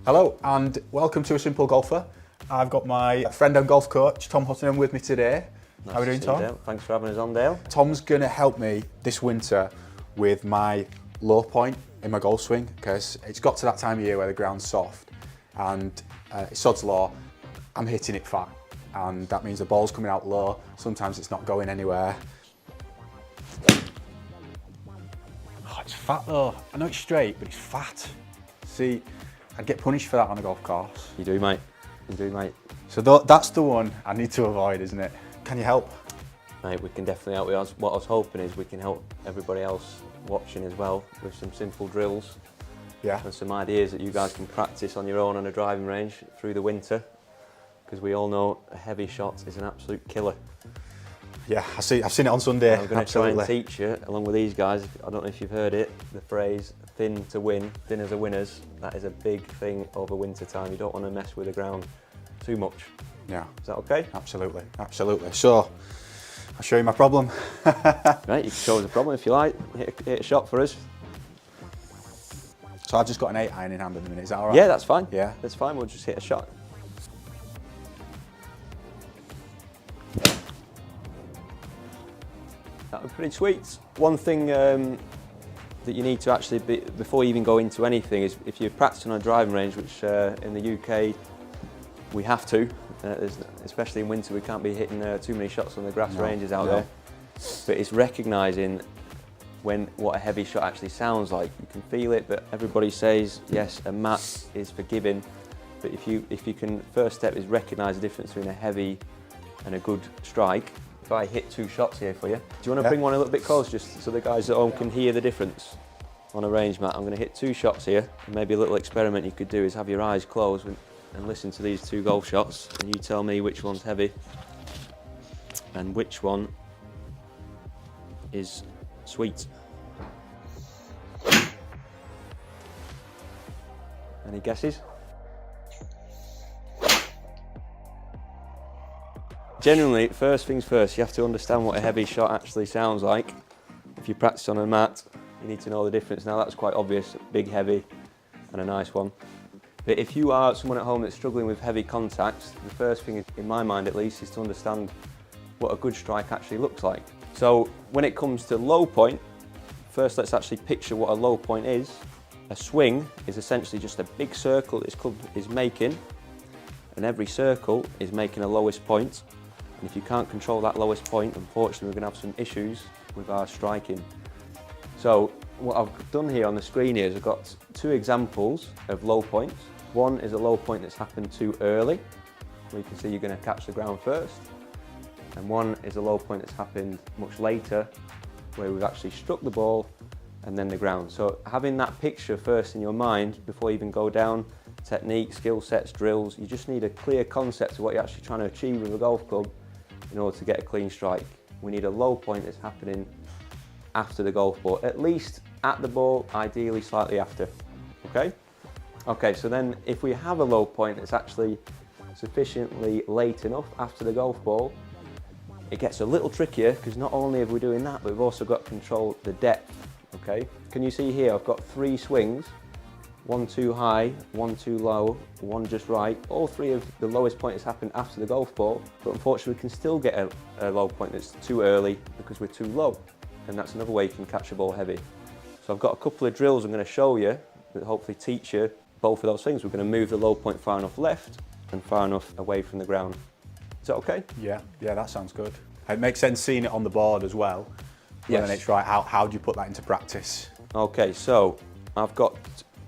Hello and welcome to A Simple Golfer. I've got my friend and golf coach Tom Huttunen with me today. Nice. How are we doing, Tom? Dale. Thanks for having us on, Dale. Tom's going to help me this winter with my low point in my golf swing because it's got to that time of year where the ground's soft and it's sod's law, I'm hitting it fat and that means the ball's coming out low, sometimes it's not going anywhere. Oh, it's fat though. I know it's straight, but it's fat. See, I'd get punished for that on a golf course. You do, mate. You do, mate. So that's the one I need to avoid, isn't it? Can you help? Mate, we can definitely help you. What I was hoping is we can help everybody else watching as well with some simple drills. Yeah. And some ideas that you guys can practice on your own on a driving range through the winter. Because we all know a heavy shot is an absolute killer. Yeah, I've seen it on Sunday. I'm going to try and teach you, along with these guys, I don't know if you've heard it, the phrase thin to win, thinners are winners. That is a big thing over winter time. You don't want to mess with the ground too much. Yeah. Is that okay? Absolutely, absolutely. So, I'll show you my problem. Right, you can show us the problem if you like. Hit a shot for us. So I've just got an 8 iron in hand at the minute, is that all right? Yeah, that's fine. Yeah. That's fine, we'll just hit a shot. That was pretty sweet. One thing that you need to actually, before you even go into anything, is if you're practicing on a driving range, which in the UK we have to, especially in winter, we can't be hitting too many shots on the grass ranges out there. But it's recognising what a heavy shot actually sounds like. You can feel it, but everybody says, yes, a mat is forgiving. But if you can, first step is recognise the difference between a heavy and a good strike. If I hit 2 shots here for you, do you want to bring one a little bit close just so the guys at home can hear the difference on a range mat? I'm going to hit 2 shots here. And maybe a little experiment you could do is have your eyes closed and listen to these 2 golf shots, and you tell me which one's heavy and which one is sweet. Any guesses? Generally, first things first, you have to understand what a heavy shot actually sounds like. If you practice on a mat, you need to know the difference. Now that's quite obvious, big, heavy, and a nice one. But if you are someone at home that's struggling with heavy contacts, the first thing, in my mind at least, is to understand what a good strike actually looks like. So when it comes to low point, first let's actually picture what a low point is. A swing is essentially just a big circle this club is making, and every circle is making a lowest point. And if you can't control that lowest point, unfortunately we're going to have some issues with our striking. So what I've done here on the screen here is I've got 2 examples of low points. One is a low point that's happened too early, where you can see you're going to catch the ground first. And one is a low point that's happened much later, where we've actually struck the ball and then the ground. So having that picture first in your mind before you even go down technique, skill sets, drills, you just need a clear concept of what you're actually trying to achieve with a golf club in order to get a clean strike. We need a low point that's happening after the golf ball, at least at the ball, ideally slightly after, okay? Okay, so then if we have a low point that's actually sufficiently late enough after the golf ball, it gets a little trickier because not only are we doing that, but we've also got to control the depth, okay? Can you see here, I've got 3 swings, 1 too high, 1 too low, 1 just right. All 3 of the lowest point has happened after the golf ball, but unfortunately we can still get a low point that's too early because we're too low. And that's another way you can catch a ball heavy. So I've got a couple of drills I'm going to show you that hopefully teach you both of those things. We're going to move the low point far enough left and far enough away from the ground. Is that okay? Yeah, that sounds good. It makes sense seeing it on the board as well. Yes. And then it's right, how do you put that into practice? Okay, so I've got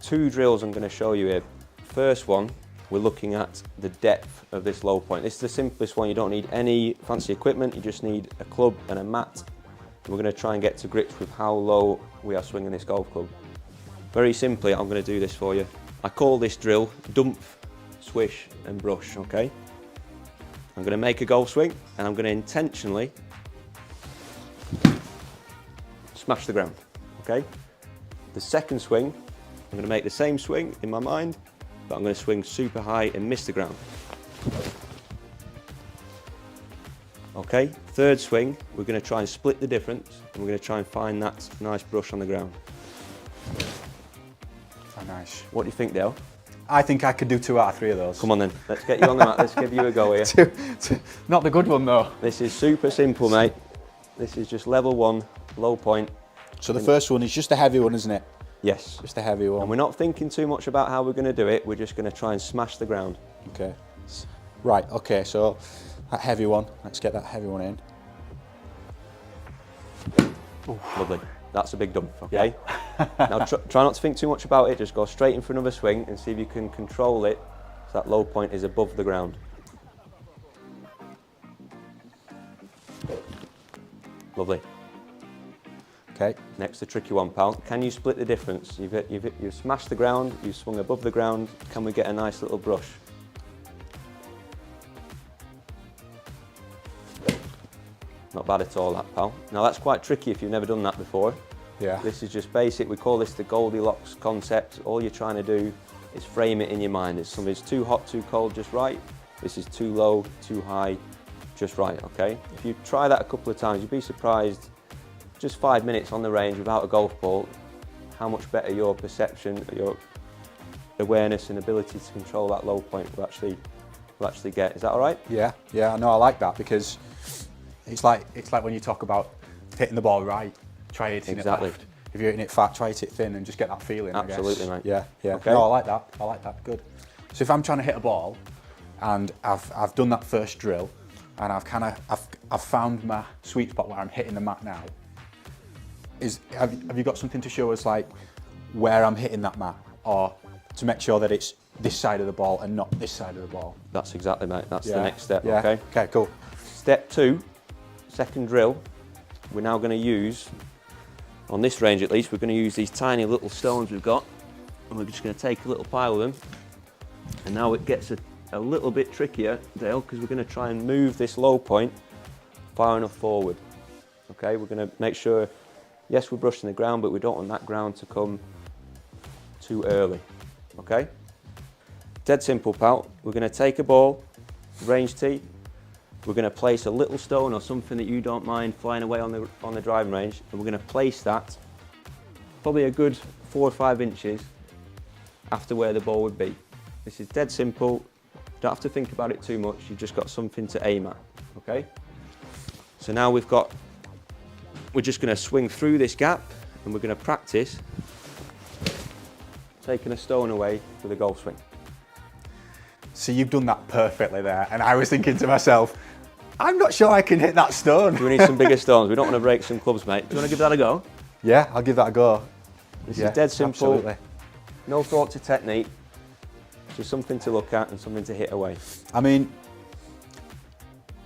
2 drills I'm going to show you here. First one, we're looking at the depth of this low point. This is the simplest one. You don't need any fancy equipment. You just need a club and a mat. We're going to try and get to grips with how low we are swinging this golf club. Very simply, I'm going to do this for you. I call this drill dump, swish and brush, okay? I'm going to make a golf swing and I'm going to intentionally smash the ground, okay? The second swing, I'm going to make the same swing in my mind, but I'm going to swing super high and miss the ground. Okay, third swing, we're going to try and split the difference and we're going to try and find that nice brush on the ground. Oh, nice. What do you think, Dale? I think I could do 2 out of 3 of those. Come on then, let's get you on the mat, let's give you a go here. Not the good one though. This is super simple, mate. This is just level 1, low point. So the first one is just a heavy one, isn't it? Yes. Just a heavy one. And we're not thinking too much about how we're going to do it, we're just going to try and smash the ground. Okay. Right, okay, so that heavy one, let's get that heavy one in. Lovely. That's a big dump, okay? Yeah. Now try not to think too much about it, just go straight in for another swing and see if you can control it so that low point is above the ground. Lovely. Okay. Next, the tricky one, pal. Can you split the difference? You've smashed the ground, you've swung above the ground. Can we get a nice little brush? Not bad at all, that, pal. Now that's quite tricky if you've never done that before. Yeah. This is just basic. We call this the Goldilocks concept. All you're trying to do is frame it in your mind. It's something's too hot, too cold, just right. This is too low, too high, just right, okay? If you try that a couple of times, you'd be surprised, just 5 minutes on the range without a golf ball, how much better your perception, your awareness and ability to control that low point will actually get. Is that all right? Yeah, yeah, no, I like that because it's like when you talk about hitting the ball right, try hitting it left. If you're hitting it fat, try hit it thin and just get that feeling, Absolutely, I guess. mate. Yeah, yeah. Okay. No, I like that, good. So if I'm trying to hit a ball and I've done that first drill and I've found my sweet spot where I'm hitting the mat now, have you got something to show us like where I'm hitting that mat or to make sure that it's this side of the ball and not this side of the ball? That's exactly, mate. That's the next step, yeah. okay? Okay, cool. Step 2, second drill, we're now going to use, on this range at least, we're going to use these tiny little stones we've got and we're just going to take a little pile of them. And now it gets a little bit trickier, Dale, because we're going to try and move this low point far enough forward. Okay, we're going to make sure, yes, we're brushing the ground, but we don't want that ground to come too early. Okay? Dead simple, pal. We're going to take a ball, range tee, we're going to place a little stone or something that you don't mind flying away on the driving range, and we're going to place that probably a good 4 or 5 inches after where the ball would be. This is dead simple. You don't have to think about it too much. You've just got something to aim at. Okay? So now we're just going to swing through this gap and we're going to practice taking a stone away with a golf swing. So you've done that perfectly there, and I was thinking to myself, I'm not sure I can hit that stone. Do we need some bigger stones? We don't want to break some clubs, mate. Do you want to give that a go? Yeah, I'll give that a go. This is dead simple. Absolutely. No thought to technique. Just something to look at and something to hit away. I mean,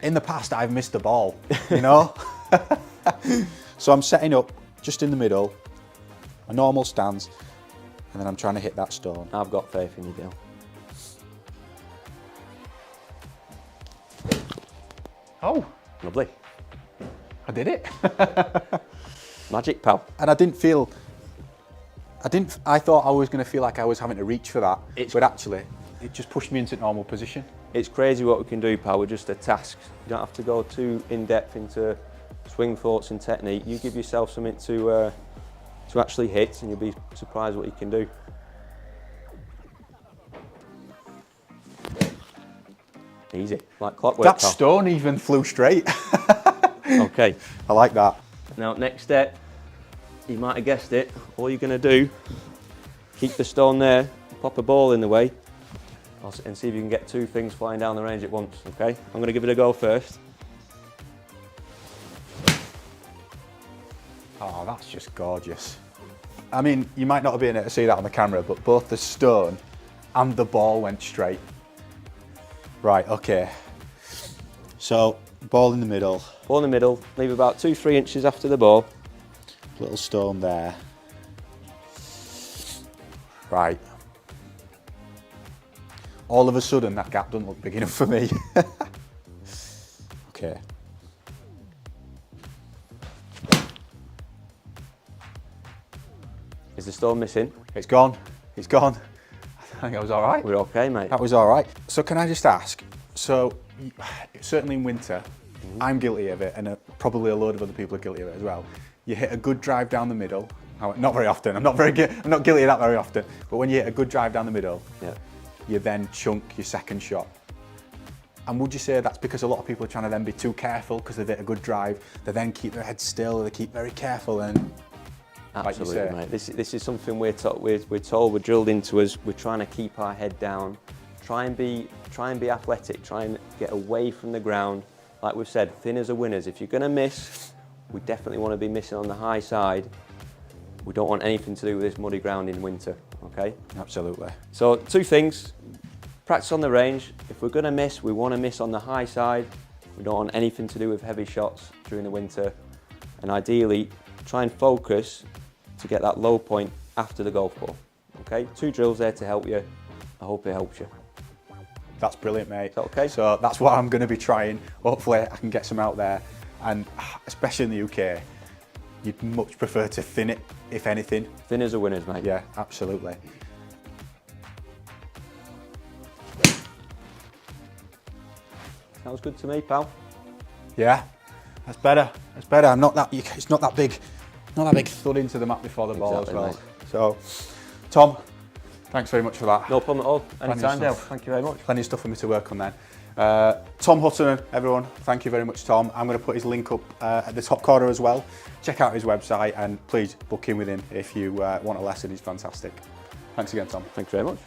in the past I've missed the ball, you know? So I'm setting up just in the middle, a normal stance, and then I'm trying to hit that stone. I've got faith in you, Dale. Oh, Lovely. I did it. Magic, pal. And I thought I was going to feel like I was having to reach for that, but actually, it just pushed me into normal position. It's crazy what we can do, pal, with just a task. You don't have to go too in-depth into swing thoughts and technique. You give yourself something to actually hit and you'll be surprised what you can do. Easy, like clockwork, That pal. stone even flew straight. Okay. I like that. Now, next step, you might have guessed it. All you're going to do, keep the stone there, pop a ball in the way, and see if you can get 2 things flying down the range at once, okay? I'm going to give it a go first. Oh, that's just gorgeous. I mean, you might not have been able to see that on the camera, but both the stone and the ball went straight. Right, okay. So, ball in the middle. Ball in the middle, leave about 2-3 inches after the ball. Little stone there. Right. All of a sudden, that gap doesn't look big enough for me. Okay. Is the stone missing? It's gone. It's gone. I think I was all right. We're okay, mate. That was all right. So can I just ask, so certainly in winter, I'm guilty of it, and probably a load of other people are guilty of it as well. You hit a good drive down the middle, Not very often. I'm not guilty of that very often. But when you hit a good drive down the middle, Yeah. you then chunk your second shot. And would you say that's because a lot of people are trying to then be too careful because they've hit a good drive? They then keep their head still. They keep very careful and. Absolutely, like you mate. This is something we're told, we're drilled into us. We're trying to keep our head down, try and be athletic, try and get away from the ground. Like we've said, thinners are winners. If you're going to miss, we definitely want to be missing on the high side. We don't want anything to do with this muddy ground in winter, okay? Absolutely. So 2 things, practice on the range. If we're going to miss, we want to miss on the high side. We don't want anything to do with heavy shots during the winter. And ideally, try and focus to get that low point after the golf ball. Okay, 2 drills there to help you. I hope it helps you. That's brilliant, mate. Is that okay? So that's what I'm going to be trying. Hopefully I can get some out there. And especially in the UK, you'd much prefer to thin it, if anything. Thinners are winners, mate. Yeah, absolutely. Sounds good to me, pal. Yeah, that's better. That's better. I'm not that. It's not that big. Not that big thud into the mat before the ball as Exactly, well. mate. So, Tom, thanks very much for that. No problem at all. Plenty of Anytime, Dale. stuff. Thank you very much. Plenty of stuff for me to work on then. Tom Huttunen, everyone, thank you very much, Tom. I'm going to put his link up at the top corner as well. Check out his website and please book in with him if you want a lesson. He's fantastic. Thanks again, Tom. Thank you very much.